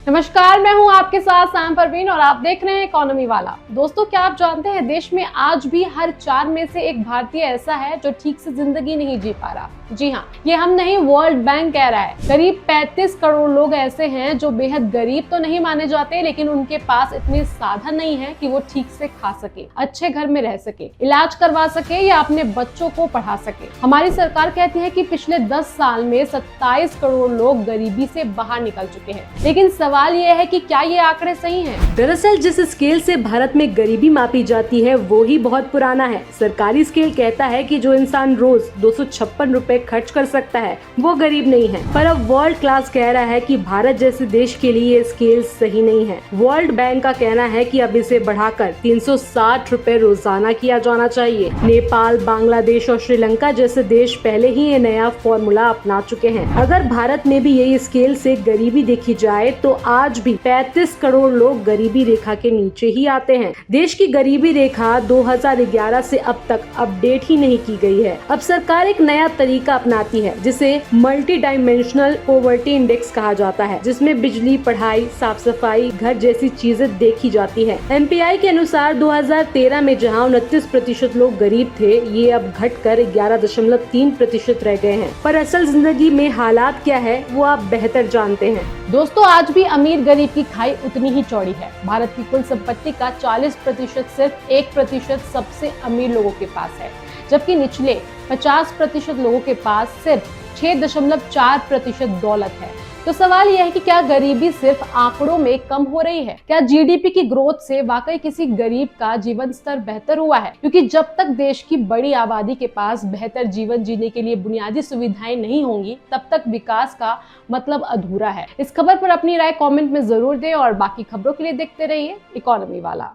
नमस्कार, मैं हूं आपके साथ सैम परवीन और आप देख रहे हैं इकोनॉमी वाला। दोस्तों, क्या आप जानते हैं देश में आज भी हर 4 में से एक भारतीय ऐसा है जो ठीक से जिंदगी नहीं जी पा रहा। जी हाँ, ये हम नहीं, वर्ल्ड बैंक कह रहा है। करीब 35 करोड़ लोग ऐसे हैं जो बेहद गरीब तो नहीं माने जाते, लेकिन उनके पास इतने साधन नहीं है कि वो ठीक से खा सके, अच्छे घर में रह सके, इलाज करवा सके या अपने बच्चों को पढ़ा सके। हमारी सरकार कहती है कि पिछले 10 साल में 27 करोड़ लोग गरीबी से बाहर निकल चुके हैं, लेकिन सवाल ये है कि क्या ये आंकड़े सही हैं? दरअसल जिस स्केल से भारत में गरीबी मापी जाती है वो ही बहुत पुराना है। सरकारी स्केल कहता है कि जो इंसान रोज 256 रुपए खर्च कर सकता है वो गरीब नहीं है, पर अब वर्ल्ड क्लास कह रहा है कि भारत जैसे देश के लिए ये स्केल सही नहीं है। वर्ल्ड बैंक का कहना है कि अब इसे बढ़ाकर 360 रुपए रोजाना किया जाना चाहिए। नेपाल, बांग्लादेश और श्रीलंका जैसे देश पहले ही ये नया फॉर्मूला अपना चुके हैं। अगर भारत में भी यही स्केल से गरीबी देखी जाए तो आज भी 35 करोड़ लोग गरीबी रेखा के नीचे ही आते हैं। देश की गरीबी रेखा 2011 से अब तक अपडेट ही नहीं की गई है। अब सरकार एक नया तरीका अपनाती है जिसे मल्टी डायमेंशनल पॉवर्टी इंडेक्स कहा जाता है, जिसमें बिजली, पढ़ाई, साफ सफाई, घर जैसी चीजें देखी जाती है। MPI के अनुसार 2013 में जहां 29% लोग गरीब थे, ये अब घटकर 11.3% रह गए हैं। पर असल जिंदगी में हालात क्या है वो आप बेहतर जानते हैं। दोस्तों, आज भी अमीर गरीब की खाई उतनी ही चौड़ी है। भारत की कुल संपत्ति का 40% सिर्फ 1% सबसे अमीर लोगों के पास है, जबकि निचले 50% लोगों के पास सिर्फ 6.4% दौलत है। तो सवाल यह है कि क्या गरीबी सिर्फ आंकड़ों में कम हो रही है? क्या GDP की ग्रोथ से वाकई किसी गरीब का जीवन स्तर बेहतर हुआ है? क्योंकि जब तक देश की बड़ी आबादी के पास बेहतर जीवन जीने के लिए बुनियादी सुविधाएं नहीं होंगी, तब तक विकास का मतलब अधूरा है। इस खबर पर अपनी राय कमेंट में जरूर दें और बाकी खबरों के लिए देखते रहिए इकोनॉमी वाला।